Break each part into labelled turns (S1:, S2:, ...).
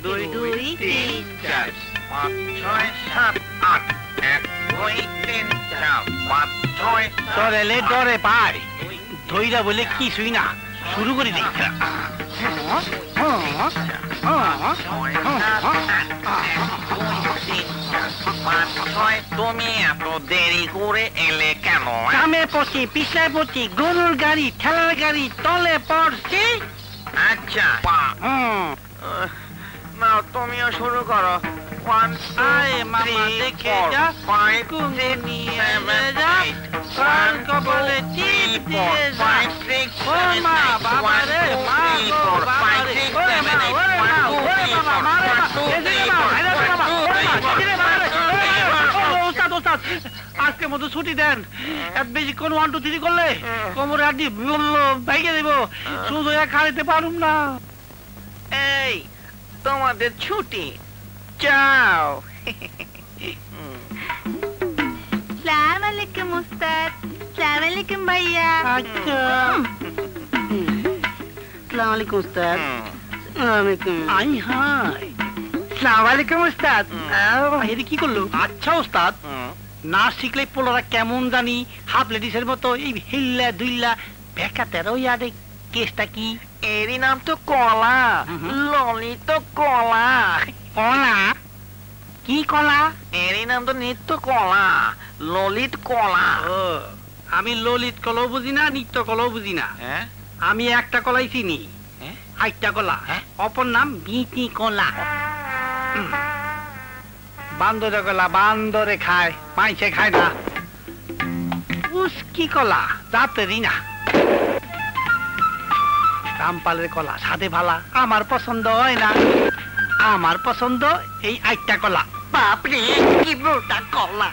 S1: 2 3 4 5 6 7 8 1 2 3 4 5 6
S2: তোরে লে ডরে পাই ধইরা বলে কিছুই না শুরু করে দেই
S1: তুমি এত দেরি করে এলে কেন?
S2: কামে পড়ছি পিছলায় পড়ছি গরুর গাড়ি ঠেলার গাড়ি তলে পড়ছি।
S1: আচ্ছা না তুমিও শুরু করো। 1
S2: আয় মামা দেখে যা
S1: 5
S2: কুঙ্গে
S1: 6
S2: নিয়ে
S1: 7
S2: যা
S1: 8
S2: কার কবলে টিপ দিয়ে যা।
S1: 5 6
S2: ও মা বাবা রে মা গো বাবা রে ওরে মা ওরে মা ওরে বাবা মারে মা এদিকে মা আরে বাবা ওরে মা এদিকে মা ওস্তাদ ওস্তাদ আজকে মতো ছুটি দেন। এত বেশি কোন 1 2 3 করলে কোমরে আড্ডি ভেঙে দেব শুধু খাইতে পারুম না।
S1: এই তোমাদের ছুটি যাও।
S3: সালাম আলাইকুম উস্তাদ। সালাম আলাইকুম ভাইয়া।
S2: আচ্ছা আসসালামু আলাইকুম উস্তাদ। আই হাই আসসালামু আলাইকুম উস্তাদ। এটা কি করলো? আচ্ছা উস্তাদ না শিখলে পোলারা কেমন জানি হাফ লেডিসের মতো এই হিল্লা দুইল্লা বেকা তেরো ইয়ারে কেসটা কি?
S1: এরই নাম তো কলা। ললিত কলা।
S2: কলা? কি কলা?
S1: এরই নাম তো নিত্য কলা, ললিত কলা।
S2: আমি ললিত কলাও বুঝি না নিত্য কলাও বুঝি না। আমি একটা কলাই চিনি, আইটা কলা। অপর নাম বিটি কলা। বান্দরে কলা বান্দরে খায়, মাইছে খায় না। উস্কি কলা জাতেরই না। রামপালের কলা সাদে ভালা, আমার পছন্দ হয় না। আমার পছন্দ এই আইটা কলা।
S1: বাপরে কি মোটা কলা।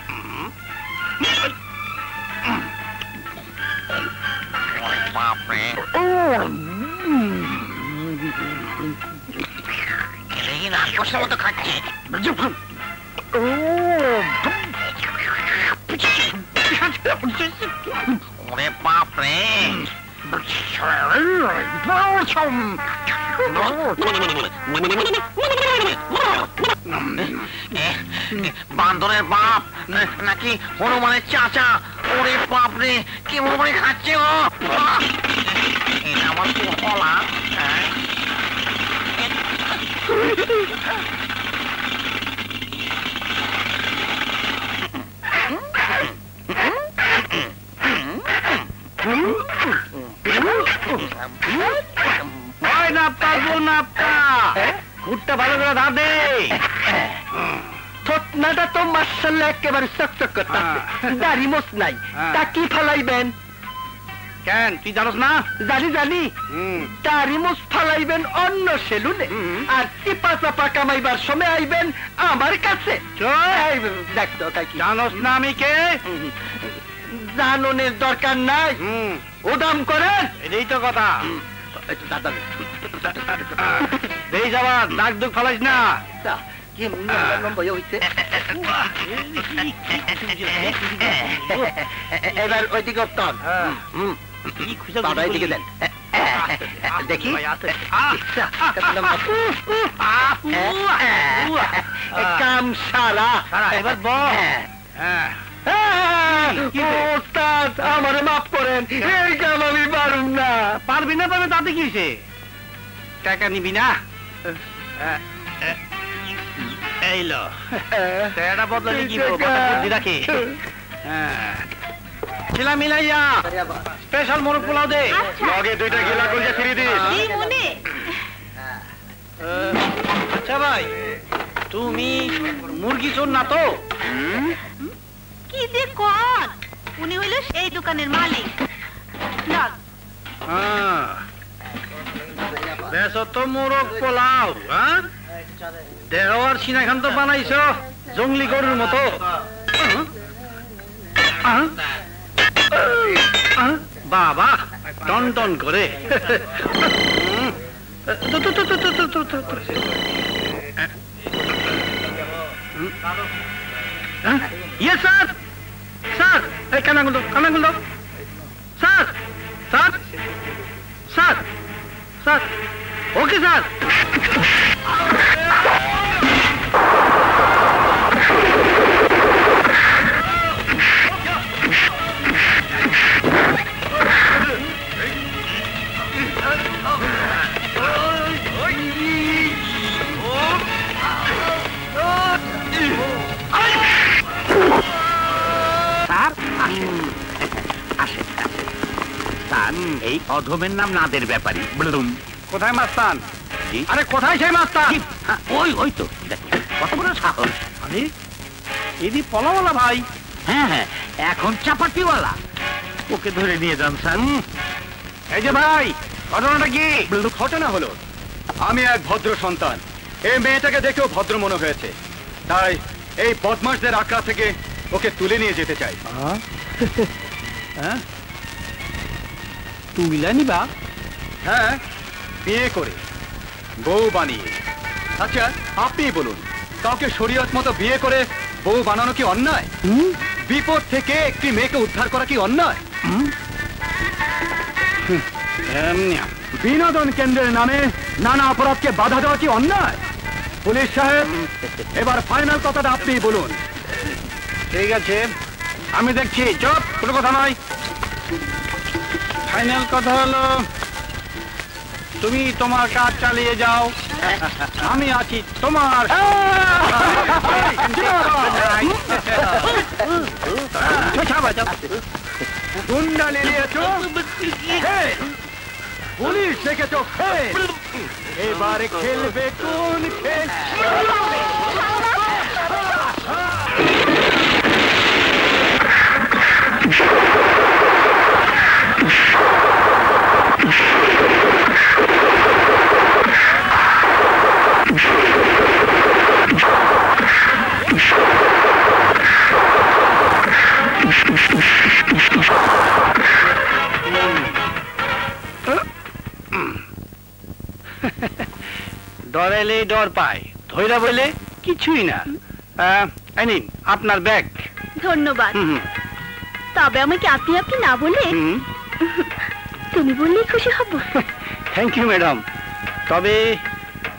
S1: বাপরে রাক্ষসের মতো খাচ্ছে। ওরে বাপরে বান্দরের বাপ নাকি হনুমানের চাচা? ওরে বাপরে কি মনে খাচ্ছে ও। এটা আমার তো কলা।
S2: না পারবো না ঘুরটা ভালো করে ধার দে।
S4: থতনাটা তো মাশাআল্লাহ একেবারে চকচক করতেছে, দাড়ি মোছ নাই, তা কি ফালাইবেন?
S2: কেন তুই জানোস না?
S4: জানি জানি, দাড়ি মোছ ফালাইবেন অন্য সেলুনে, আর টিপা চাপা কামাইবার সময় আইবেন আমার কাছে। দেখতো কাকি
S2: জানোস না আমি কে?
S4: জাননের দরকার নাই, ওদাম করেন।
S2: এটাই তো কথা। দেই যাবার ডাক দুঃখ ফালাইস না।
S4: এবার ওইদিকে উত্তর বাবা এদিকে দেন দেখি। কাম সারা
S2: এবার বল।
S4: ওস্তাদ আমারে মাফ করেন, এই কাম আমি পারুম না।
S2: পারবি না পারবে তাতে কি হয়েছে? টাকা নিবি না? এই লো টাকাটা বদলালি কি বুদ্ধি রাখে। ছিলা মিলাইয়া স্পেশাল মোরগ পোলাও দে, লগে 2টা গিলা কলজা ফ্রি দিস। আচ্ছা ভাই তুমি মুরগি চোর না তো?
S3: কি যে কোন, উনি হইল এই দোকানের মালিক।
S2: বেশ তো মোরগ পোলাও, দেহ আর সিনাখান তো বানাইছ জঙ্গলি গরুর মতো। বাবা টন টন করে। ইয়ে স্যার, স্যার এই কানাগুল দাও, কানাগুল দাও। Sir sir sir sir okay sir. এই অধমের নাম নাদের ব্যাপারী।
S4: কোথায় মাস্তান? আরে কোথায় সেই মাস্তান?
S2: ওই ওই তো কত বড় সাহস!
S4: আরে এদি পলাওয়ালা ভাই।
S2: হ্যাঁ হ্যাঁ, এখন চাপাতিওয়ালা। ওকে ধরে নিয়ে যান স্যার।
S4: এই যে ভাই, ঘটনাটা কি? ঘটনা হলো, আমি এক ভদ্র সন্তান, এই মেয়েটাকে দেখেও ভদ্র মনে হয়েছে, তাই এই বদমাশদের আঁকড়া থেকে ওকে তুলে নিয়ে যেতে চাই। তুইলা নিবা? হ্যাঁ, বিয়ে করে বউ বানিয়ে। আচ্ছা আপনি বলুন, কাউকে শরীয়ত মতো বিয়ে করে বউ বানানো কি অন্যায়? বিপদ থেকে একটি মেয়েকে উদ্ধার করা কি অন্যায়? বিনোদন কেন্দ্রের নামে নানা অপরাধকে বাধা দেওয়া কি অন্যায়? পুলিশ সাহেব, এবার ফাইনাল কথাটা আপনি বলুন। ঠিক আছে, আমি দেখছি। চুপ, কোনো কথা নয়। ফাইনাল কথা হলো, তুমি তোমার কাজ চালিয়ে যাও, আমি আছি তোমার। গুন্ডা নিয়েছ, পুলিশ দেখেছ, এবারে খেলবে কোন খেল? ডরেলে ডর পায়, ধৈরা বলে কিছুই না। নিন আপনার ব্যাগ।
S3: ধন্যবাদ। তবে আমাকে আপনি আপনি না বলে তুমি বললেই খুশি হব।
S4: Thank you madam. তবে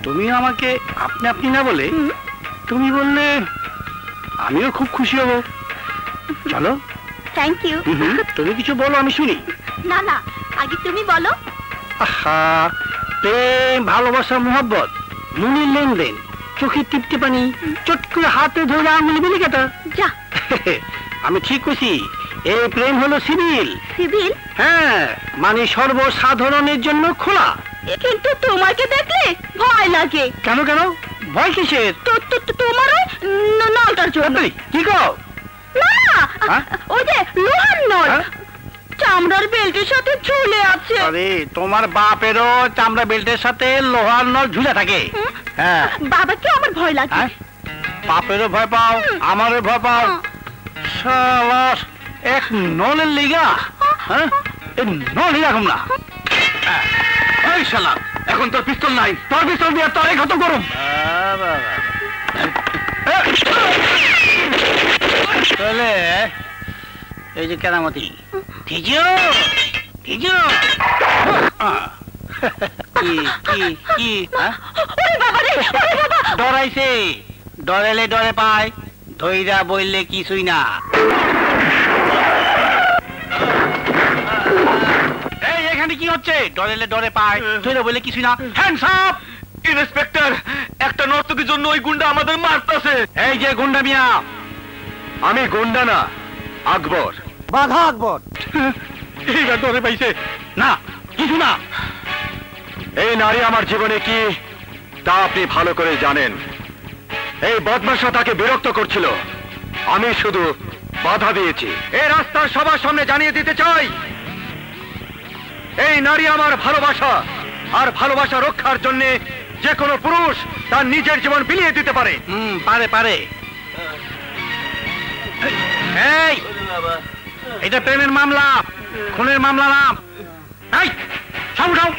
S4: তুমিও আমাকে আপনি আপনি না বলে তুমি বললে আমিও খুব খুশি হব। চলো।
S3: Thank you.
S4: তুমি কিছু বলো, আমি শুনি।
S3: না না, আগে তুমি বলো।
S4: আহা, প্রেম, ভালোবাসা, মোহাব্বত, মনের লেনদেন, চোখের টিপতে পানি, চট করে হাতে ধরে আঙুলি বেলি কাটা।
S3: যা,
S4: আমি ঠিক কইছি, এই প্রেম হলো সিভিল।
S3: সিভিল?
S4: হ্যাঁ, মানে সর্বসাধারণের জন্য খোলা।
S3: কিন্তু তোমাকে দেখলে ভয় লাগে।
S4: কেন কেন? ভয় কিসের?
S3: তোমার নলটার জন্য।
S4: কি কও?
S3: না, ওই যে লোহার নল, চামড়ার বেল্টের সাথে ঝুলে আছে।
S4: আরে তোমার বাপেরও চামড়া বেল্টের সাথে লোহার নল ঝুলে থাকে। হ্যাঁ,
S3: বাবাকে আমার ভয় লাগে।
S4: বাপেরও ভয় পাও, আমারও ভয় পাও। শালাস, এক নলের লিগা। হ্যাঁ, নল এরকম না। এই শালা, এখন তোর পিস্তল নাই, তোর পিস্তল দিয়ে তোর ক্ষত করুম। চলে এই যে কেরামতি কি ডরাইছে? ডরেলে ডরে পায়, ধৈরা বললে কিছুই না। এই এখানে কি হচ্ছে? ডরেলে ডরে পায়, ধৈরা বললে কিছুই না। Hands up! ইন্সপেক্টর, একটা নর্তকীর জন্য ওই গুন্ডা আমাদের মারতেছে। এই যে গুন্ডা মিয়া, আমি গুন্ডা না, আকবর, বাঘা আকবর। এইবার ধরে পাইছে না, কিছু না। এই নারী আমার জীবনে কি তা আপনি ভালো করে জানেন। এই বদমাশা তাকে বিরক্ত করছিল, আমি শুধু বাধা দিয়েছি। এই রাস্তার সবার সামনে জানিয়ে দিতে চাই, এই নারী আমার ভালোবাসা, আর ভালোবাসা রক্ষার জন্য যে কোনো পুরুষ তার নিজের জীবন বিলিয়ে দিতে পারে। পারে পারে। এই, এটা প্রেমের মামলা, খুনের মামলা না। এই, সব উঠাও।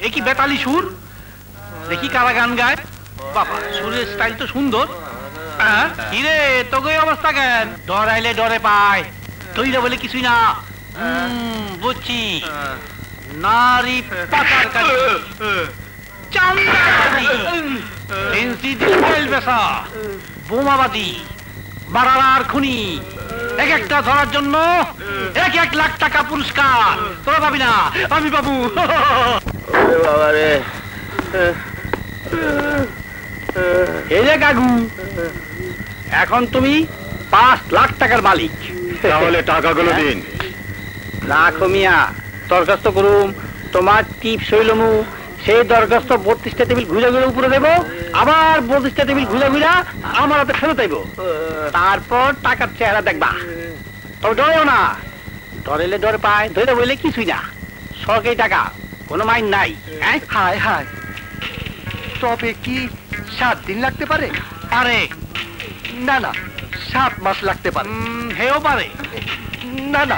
S4: একই বেতালি সুর, দেখি কারা গান গায়। বাবা, সুরের স্টাইল তো সুন্দর। কিরে, তোকে অবস্থা কেন? ডরাইলে ডরে পায়, তৈরা বলে কিছুই না। বুঝছি,
S2: নারী পাচারকারী, চাঁদাবাজি, ফেন্সি মোবাইল বেচা, বোমাবাজি, মারার খুনি, এক একটা ধরার জন্য 1 লাখ টাকা পুরস্কার। তোরা পাবি না, আমি পাবো।
S1: বাবা রে,
S2: এই যে কাকু, এখন তুমি 5 লাখ টাকার মালিক।
S4: তাহলে টাকাগুলো দিন।
S2: রাখো মিয়া, দরখাস্ত করুম, তোমার টিপ শৈলমু, সেই দরখাস্ত 32টা টেবিল ঘুরে ঘুরে উপরে দেবো, আবার 32টা টেবিল ঘুরে ঘুরে আমার হাতে ফেরত আইব। তারপর টাকার চেহারা দেখবা। তবে ডরেও না, ডরেলে ডরে পায়, ধরে বললে কিছুই না। সরকারি টাকা, কোনো মাইন নাই।
S5: হায় হায়, তবে কি 7 দিন লাগতে পারে?
S2: পারে,
S5: না না, 7 মাস লাগতে পারে।
S2: হেও পারে,
S5: না না,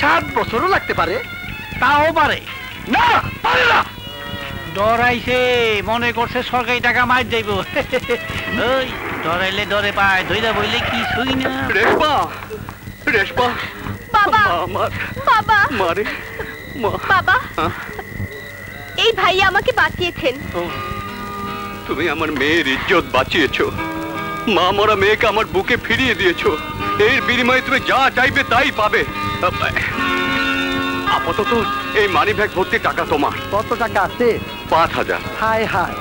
S5: 7 বছরও লাগতে পারে।
S2: তাও পারে।
S5: না, পারে না।
S2: ডরাইছে, মনে করছে সরকারি টাকা মার যাইব। ওই ডরাইলে ডরে পায়, ধইরা বইলে কিছুই না।
S5: রেশমা, রেশমা,
S3: বাবা,
S5: আমার
S3: বাবা,
S5: মারে মা।
S3: বাবা, এই ভাইয়া আমাকে বাঁচিয়েছেন।
S5: তুমি আমার মেয়ের ইজ্জত বাঁচিয়েছো, মা মরা মেয়েকে আমার বুকে ফিরিয়ে দিয়েছো। এর বিনিময়ে তুমি যা চাইবে তাই পাবে। আপাতত এই মানি ব্যাগ ভর্তি টাকা তোমার। কত টাকা আছে? 5000। হায় হায়,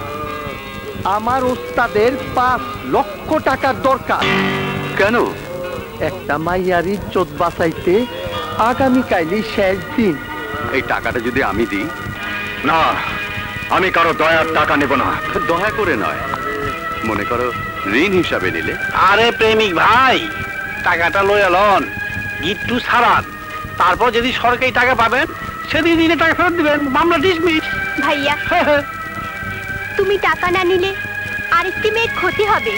S5: আমার ওস্তাদের 5 লক্ষ টাকার দরকার। কেন? একটা মাইয়ার ইজ্জত বাঁচাইতে আগামীকালই শেষ দিন। এই টাকাটা যদি আমি দিই?
S4: না, আমি কারো দয়ার টাকা নেব না।
S5: দয়া করে নয়, মনে করো ঋণ হিসাবে নিলে।
S2: আরে প্রেমিক ভাই, টাকাটা লয়ে লন, গিট্টু ছাড়ান, তারপর যদি সরকারি টাকা পাবেন সেদিন দিনে টাকা ফেরত দিবেন, মামলা ডিসমিস।
S3: ভাইয়া, তুমি টাকা না নিলে আরেকটি মেয়ের ক্ষতি হবে।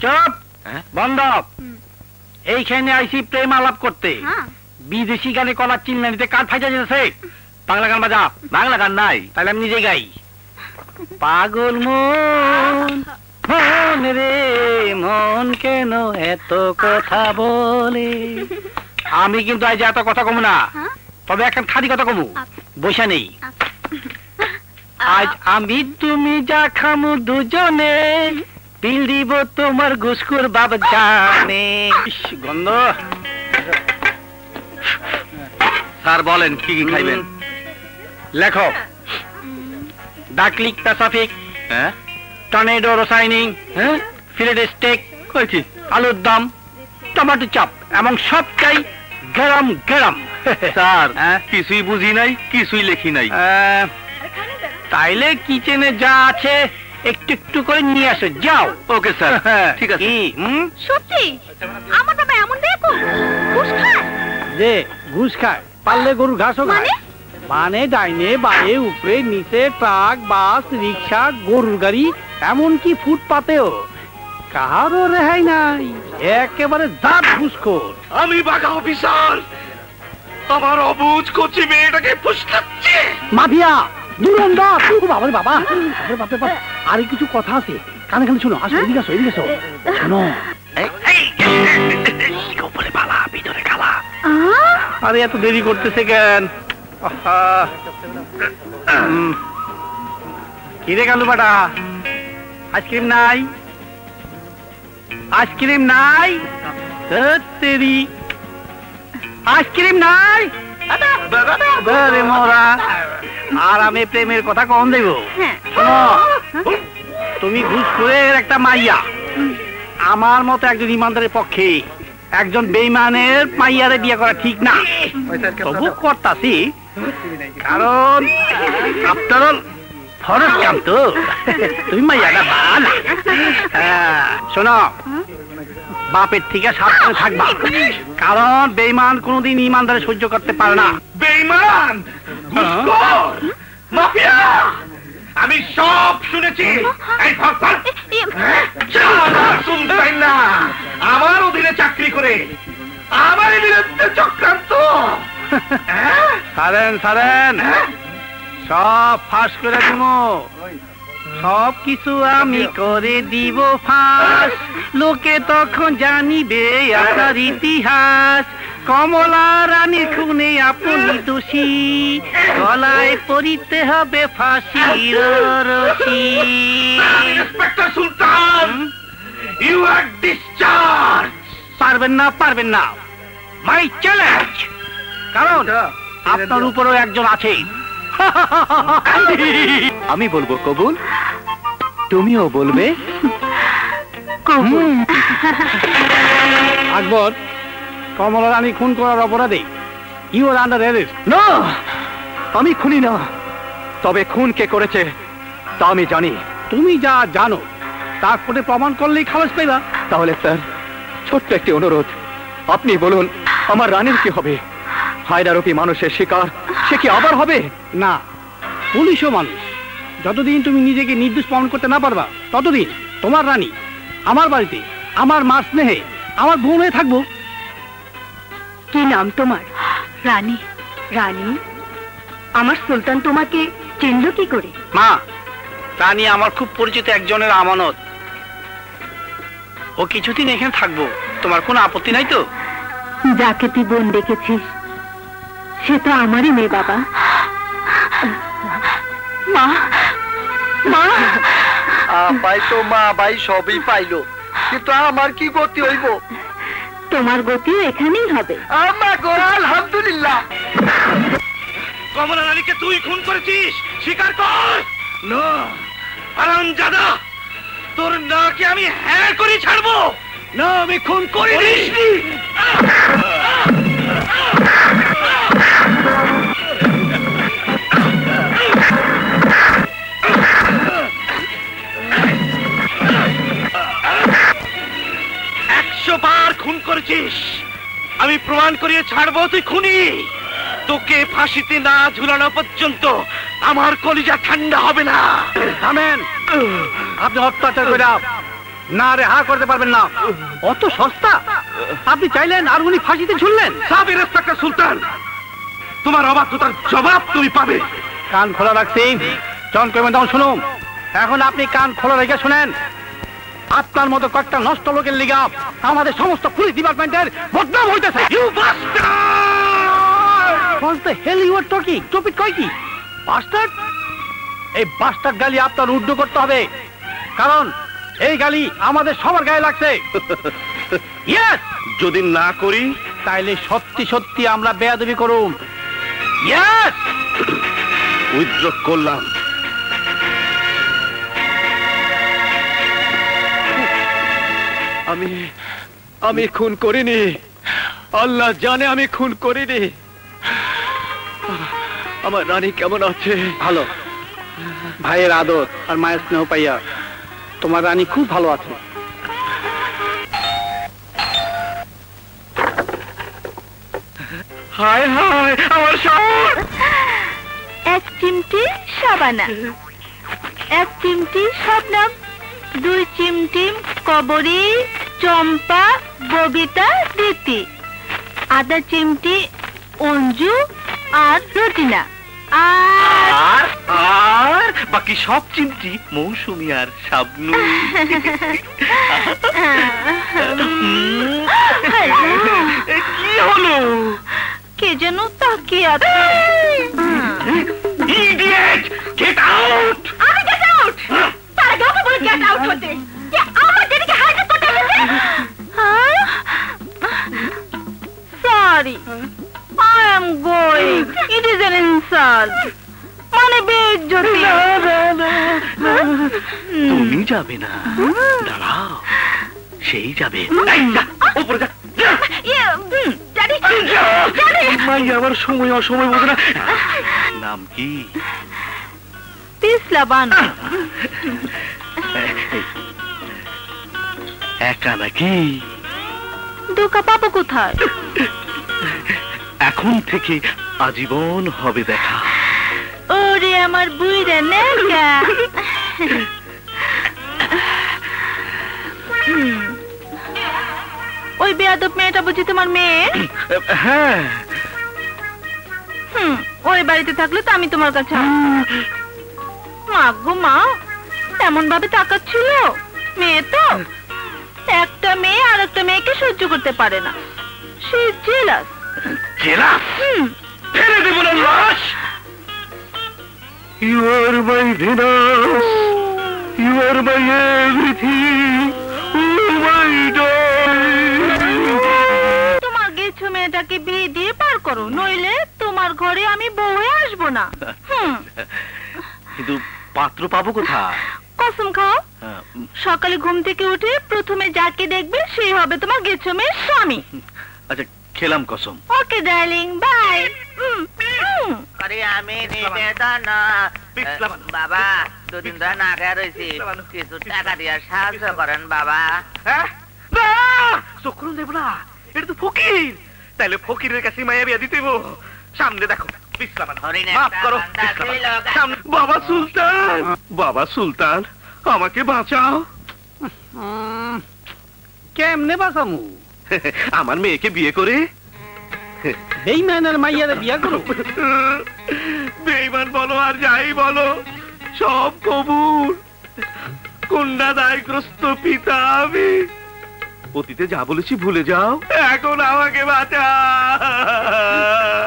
S2: চুপ, বন্ধ। এইখানে আইসি প্রেম আলাপ করতে, বিদেশি গানে কলার চিল্লা নিতে কার ফাইটা যেতেছে। বাংলা গান বাজা। বাংলা গান নাই, তাহলে আমি নিজে গাই। পাগল মন, মন রে মন কেন এত কথা বলে। আমি কিন্তু আজ এত কথা কমু না, তবে এখন খালি কথা কমু, বসে নেই। আজ আমি তুমি যা খামু দুজনে, বিল দিব তোমার ঘুসকুর বাবা জানে। গন্ধ।
S4: স্যার বলেন কি কি খাইবেন?
S2: লেখো, ডাকলিক প্যাসাফিক,
S4: হ্যাঁ,
S2: টর্নেডো রসাইনিং, ফিলেট স্টেক, আলুর দম, টমেটো চাপ, এবং সবটাই গরম গরম।
S4: স্যার কিছুই বুঝি নাই, কিছুই লেখি নাই।
S2: তাইলে কিচেনে যা আছে একটু একটু করে নিয়ে আসো, যাও।
S4: ওকে স্যার, ঠিক আছে।
S3: সত্যি আমার বাবা এমন দেখো ঘুষ খায়?
S2: যে ঘুষ খায়, পারলে গরুর ঘাসও খায়। মানে ডাইনে বায়ে উপরে নিচে, ট্রাক, বাস, রিক্সা, গরুর গাড়ি, এমনকি ফুটপাতেও কারো রেহাই নাই। একেবারে দাঁত ঘুষখোর।
S5: আমি বাঘা অফিসার, আমার অবুঝ কচি মেয়েটাকে ফুসলাচ্ছি।
S2: মাফিয়া, দুরন্দর। বাবা বাবা, বাবা, আর কিছু কথা আছে, কানে কানে শুনো। আসো, এদিকে আসো, এদিকে আসো। শোনো, উপরে পালা, ভিতরে খালা। আরে এত দেরি করতেছে কেন? কিরে কালু বাটা, আইসক্রিম নাই? আইসক্রিম নাই? তেরি আইসক্রিম নাই? মোরা আর আমি প্রেমের কথা কম দেব। শোনো, তুমি ঘুষখোরের একটা মাইয়া, আমার মতো একজন ইমানদারের পক্ষে একজন বেঈমানের মাইয়ারে বিয়ে করা ঠিক না। তবু করতাছি, কারণ আপনার ফরজ কাম তো। তুমি মাইয়াটা ভালো। শোনো, বাপের থেকে সাবধানে থাকবা, কারণ বেঈমান কোনদিন ইমানদারে সহ্য করতে পারে না।
S5: বেঈমান, ঘুষখোর, মাফিয়া, আমি সব শুনেছি। এই ফাঁকফাক, শুনতেন না? আমার অধীনে চাকরি করে আমার বিরুদ্ধে চক্রান্ত।
S2: সারেন সারেন, সব ফাঁস করে দিব। সব কিছু আমি করে দিব ফাঁস, লোকে তখন জানিবে আপনার ইতিহাস। কমলা রানী খুনে আপনি দোষী, গলায় পরিতে হবে ফাঁসির রশি।
S4: Inspector Sultan, you are discharge.
S2: পারবেন না মাই চ্যালেঞ্জ, কারণ আপনার উপরও একজন আছে।
S5: আমি বলবো কবুল, তুমিও বলবে
S2: আকবর, কমলা রানী খুন করার অপরাধে ইউ আর আন্ডার অ্যারেস্ট।
S5: না, আমি খুনি না, তবে খুন কে করেছে তা আমি জানি।
S2: তুমি যা জানো তারপরে প্রমাণ করলেই খালাস পেলা।
S5: তাহলে স্যার, ছোট্ট একটি অনুরোধ, আপনি বলুন আমার রানীর কি হবে? হায়দারোপি মানুষের শিকার, সে কি আবার হবে?
S2: না, পুলিশও মানুষ। যতদিন তুমি নিজেকে নির্দোষ প্রমাণ করতে না পারবা ততদিন তোমার রানী আমার বাড়িতে আমার মার স্নেহে আমার বোন হয়ে থাকবো।
S3: কি নাম তোমার? রানী। রানী, আমার সুলতান তোমাকে চিনল কি করে?
S2: মা, রানী আমার খুব পরিচিত একজনের আমানত। ও কিছুদিন এখানে থাকবো, তোমার কোনো আপত্তি নাই তো?
S3: যাকে তুই বোন ডেকেছিস সে তো আমারই মেয়ে বাবা। মা, মা।
S5: পাই তো মা, ভাই সবই পাইলো, কিন্তু আমার কি গতি হইব?
S3: তোমার গতিও এখানেই হবে।
S5: আমার গো আলহামদুলিল্লাহ।
S4: কমলা রানীকে তুই খুন করেছিস, স্বীকার কর। না হারামজাদা, তোর নাকে আমি হ্যাঁ করে ছাড়বো।
S2: না, আমি খুন করিনি।
S4: বার খুন করেছিস, আমি প্রমাণ করিয়ে ছাড়বো তুই খুনি। তোকে ফাঁসিতে না ঝুলানো পর্যন্ত আমার কলিজা ঠান্ডা হবে না।
S2: থামেন, আপনি অত্যাচার করে না রেহা করতে পারবেন না। অত সস্তা? আপনি চাইলেন আর উনি ফাঁসিতে ঝুললেন।
S4: সাব ইন্সপেক্টর সুলতান, তোমার অবাধ্যতার জবাব তুমি পাবে।
S2: কান খোলা রাখছি, জন করবেন তখন শুনুন। এখন আপনি কান খোলা রেখে শুনেন। আপনার মতো কয়েকটা নষ্ট লোকের লিগা আমাদের সমস্ত পুলিশ ডিপার্টমেন্টের বদনাম হইতেছে।
S4: You bastard!
S2: What the hell you are talking? Stupid কয়টি? বাস্টার্ড? এই বাস্টার্ড গালি আপনার উদ্ধ করতে হবে, কারণ এই গালি আমাদের সবার গায়ে লাগছে। ইয়েস,
S4: যদি না করি
S2: তাইলে সত্যি সত্যি আমরা বেয়াদবি করুম। ইয়েস,
S4: উইথড্র করলাম।
S5: আমি খুন করিনি, আল্লাহ জানে আমি খুন করিনি। আমার রানী কেমন আছে?
S2: ভালো। ভাইয়ের আদর আর মায়ের স্নেহ পাইয়া তোমার রানী খুব ভালো আছে।
S4: হায় হায়, আমার শহর।
S3: এক চিমটি সাবানা, এক চিমটি শবনম, দুই চিমটি কবরী, চম্পা, ববিতা, রীতি, আধা চিমটি অঞ্জু আর রুটিনা, আর
S4: আর বাকি সব চিমটি মৌসুমী আর শাবনু। কি হলো?
S3: কে যেন তাকিয়ে আছে।
S4: Idiot, get out!
S3: আমি গেট আউট? তার আগে ওকে বলে গেট আউট হতে। যে আমার দিদিকে হাইজ্যাক করতে এসেছে। Sorry, I am going. It is an insult. মানে বেইজ্জতি।
S4: তুমি যাবে না, দাঁড়াও, সেই যাবে। উপরে যা।
S3: ড্যাডি,
S4: মাই আবার সময় অসময় বোঝে না। নাম কি?
S3: পিসলাবান।
S4: একা নাকি?
S3: দুকা পাবো কোথায়?
S4: এখন থেকে আজীবন হবে দেখা।
S3: ওরে আমার বুইরা নেকা। ওই বেয়াদব মেয়েটা বুঝি তোমার মেয়ে?
S4: হ্যাঁ।
S3: ওই বাড়িতে থাকলে তো আমি তোমার কাছে মা গো মা, এমন ভাবে তাকাচ্ছিল, মেয়ে তো একটা মেয়ে আর একটা মেয়েকে সহ্য করতে পারে না, সে জেলাস।
S4: জেলাস? ফেলে দেব না লাশ। You are my Venus, you are my everything, oh my darling.
S3: তোমার গেছো মেয়েটাকে বিয়ে দিয়ে পার করো, নইলে তোমার ঘরে আমি বউ হয়ে আসবো না।
S4: কিন্তু পাত্র পাবো কোথায়?
S3: কসম খাও, সকালে ঘুম থেকে উঠে প্রথমে যাকে দেখবে সেই হবে তোমার গেছো মেয়ের স্বামী।
S4: আচ্ছা, খেলাম কসম।
S3: ওকে ডার্লিং, বাই।
S1: আরে আমি নিবেদন বাবা, দুদিন ধরে না খেয়ে রয়েছি, কিছু টাকা দিয়ে সাহায্য করেন বাবা।
S4: চক্রু দেব না, এটা তো ফকির। তাইলে ফকিরের কাছে মায়া বিয়া দিতে সামনে দেখো। মাফ করো বাবা সুলতান, বাবা সুলতান আমাকে বাঁচাও।
S2: কেমনে বাঁচামু?
S4: আমার মেয়েকে বিয়ে করে
S2: বেঈমানের মাইয়ারে বিয়া করো।
S4: বেঈমান বলো আর যাই বলো, সব কবুল। কন্যা দায়গ্রস্ত পিতা আমি। অতীতে যা বলেছি ভুলে যাও, এখন আমাকে বাঁচা।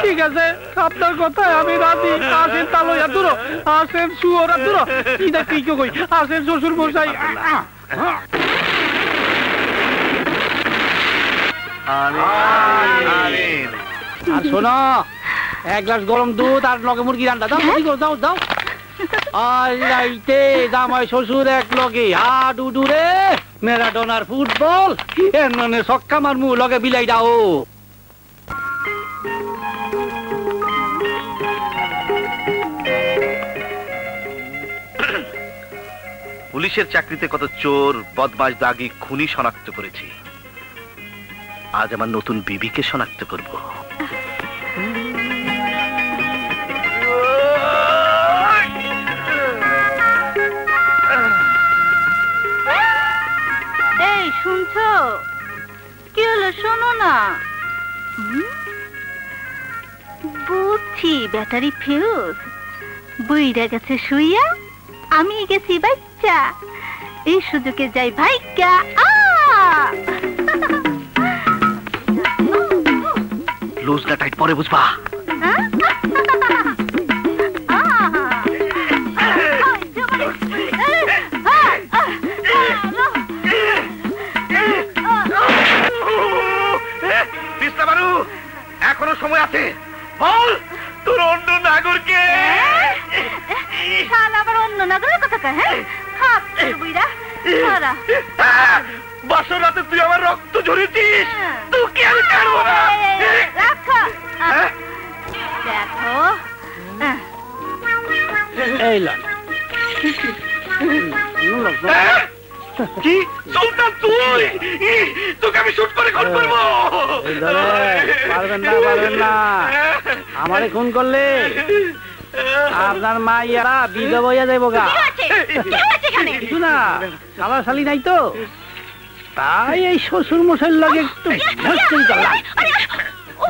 S2: ঠিক আছে, আপনার কথায় আমি রাজি। আসেন তালইয়া দূর, আসেন শুয়োরা দূর। কি না কি কই, আসেন শ্বশুর মশাই। আর শোনো, এক গ্লাস গরম দুধ আর লগে মুরগি রান্না দাও। যাও যাও। আর রাইতে জামাই শ্বশুর এক লগে হাডুডুরে ম্যারাডোনার ফুটবল, এর মানে ছক্কা মারমু, লগে বিলাই দাও।
S4: পুলিশের চাকরিতে কত চোর, বদমাশ, দাগি, খুনি শনাক্ত করেছি। আজ আমার নতুন বিবিকে শনাক্ত করব।
S3: এই শুনছো? কি হলো, শোনো না। বুঝছি ব্যাটারি ফিউজ, বইরা গেছে শুইয়া, আমি গেছি বাচ্চা। এই সুযোগে যাই ভাইকা।
S4: লুজ না টাইট পরে বুঝবা। এখনো সময় আছে, বল তোর অন্য নাগরকে।
S3: আবার অন্য নাগরের কথা কয়?
S4: বাসর রাতে তুই আমার রক্ত ঝরেছিস, তোকে আমি ছাড়বো না।
S3: দেখো
S2: এই
S4: কি সুলতান, তুই তোকে আমি শুট করে খুন করবো।
S2: পারবেন না, পারবেন না। আমারে খুন করলে আপনার মা ইয়ারা বিধবা হইয়া যাইব গা। কিছু না, শালা শালি নাই তো, তাই এই শ্বশুর মশাইর লাগে একটু করলাম।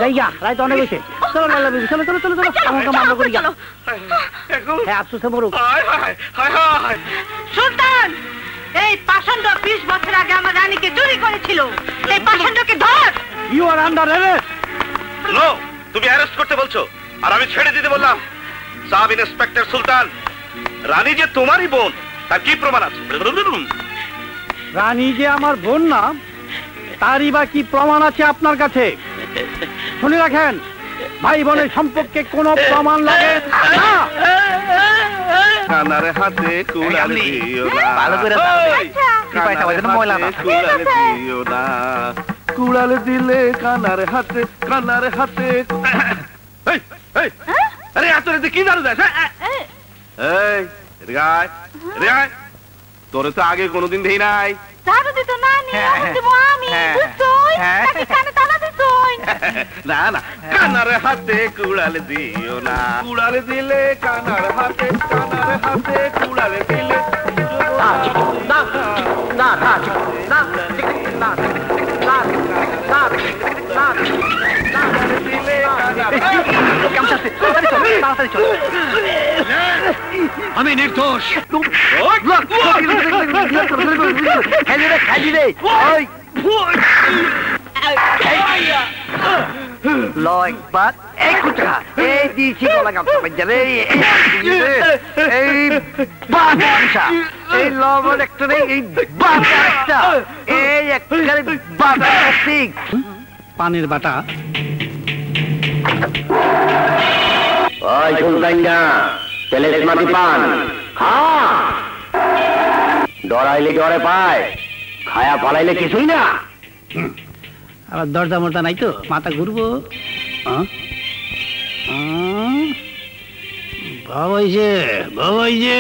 S2: যাইগা রায় তো অনেক হয়েছে। চলো চলো চলো চলো চলো, আমাকে মামলা করি গেল। হ্যাঁ, আফসোসে মরুক।
S3: সুলতান, এই পাষণ্ড 20 বছর আগে আমার রানীকে চুরি করেছিল। এই পাষণ্ডকে ধর।
S2: You are under arrest.
S4: No, তুমি অ্যারেস্ট করতে বলছো আর আমি ছেড়ে দিতে বললাম। সাব ইন্সপেক্টর সুলতান, রানী যে তোমারই বোন, তার কি প্রমাণ আছে?
S2: রানী যে আমার বোন না, তারই বা কি প্রমাণ আছে আপনার কাছে? শুনে রাখেন, ভাই বোনের সম্পর্কে কোনো প্রমাণ লাগে না।
S4: কানার হাতে কুড়াল দিও না,
S1: ভালো করে
S4: পয়সা বাজে না, ময়লা না, কুড়াল দিও না। কুড়াল দিলে কানার হাতে, কানার হাতে। আরে আতরে কি জানো দেখ? এই রিগায় রিগায়, তোরে তো আগে কোনোদিন দেই নাই।
S3: তারও দিত না, নিয়ে দিব আমি। বুঝছই? তাকে কানে তালা দিছই।
S4: না না, কানার হাতে কুড়াল দিও না, কুড়াল দিলে কানার হাতে, কানার হাতে কুড়াল দিলে। আমি নির্দোষ।
S5: খালি রে একবার এই কুচা এই দিয়েছি গলা গামছা বাজ্যা রে এই বাচ্চা এই লবণ একটা রে এই বাচ্চা এই একবারে বাটা ঠিক
S2: পানের বাটা।
S5: ওই সুলতাইনা তেলের মাটি পান খা ডরাইলে ডরে পায় খায়া ফালাইলে কিছুই না।
S2: আবার দরজা মরজা নাই তো মাথা ঘুরবো। বাবাইছে বাবাইছে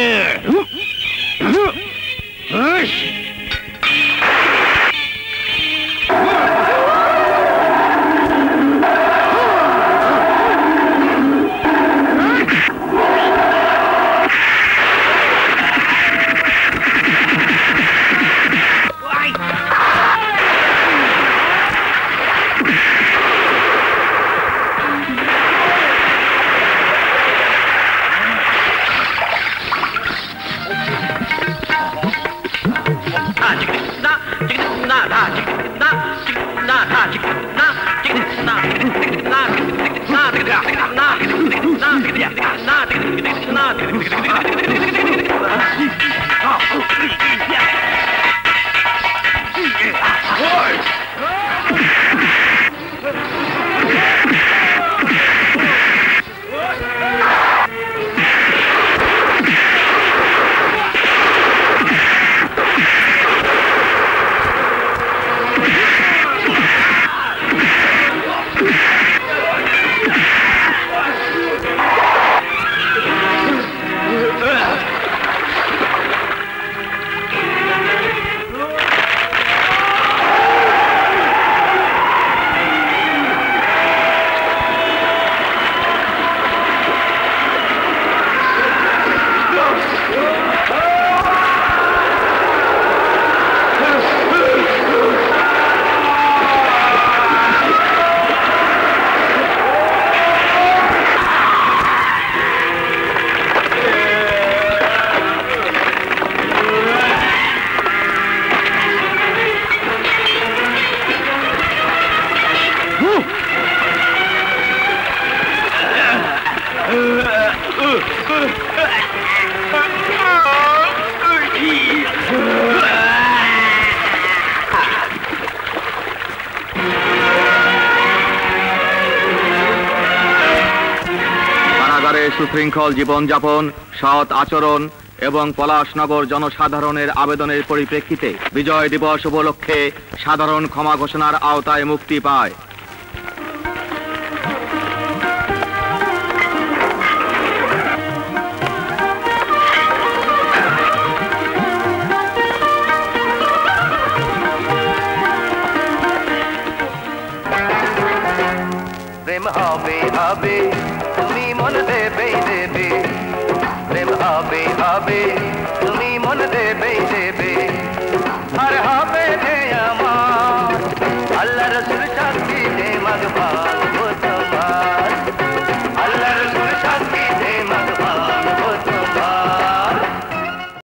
S6: সুশৃঙ্খল জীবনযাপন, সৎ আচরণ এবং পলাশনগর জনসাধারণের আবেদনের পরিপ্রেক্ষিতে বিজয় দিবস উপলক্ষে সাধারণ ক্ষমা ঘোষণার আওতায় মুক্তি পায়।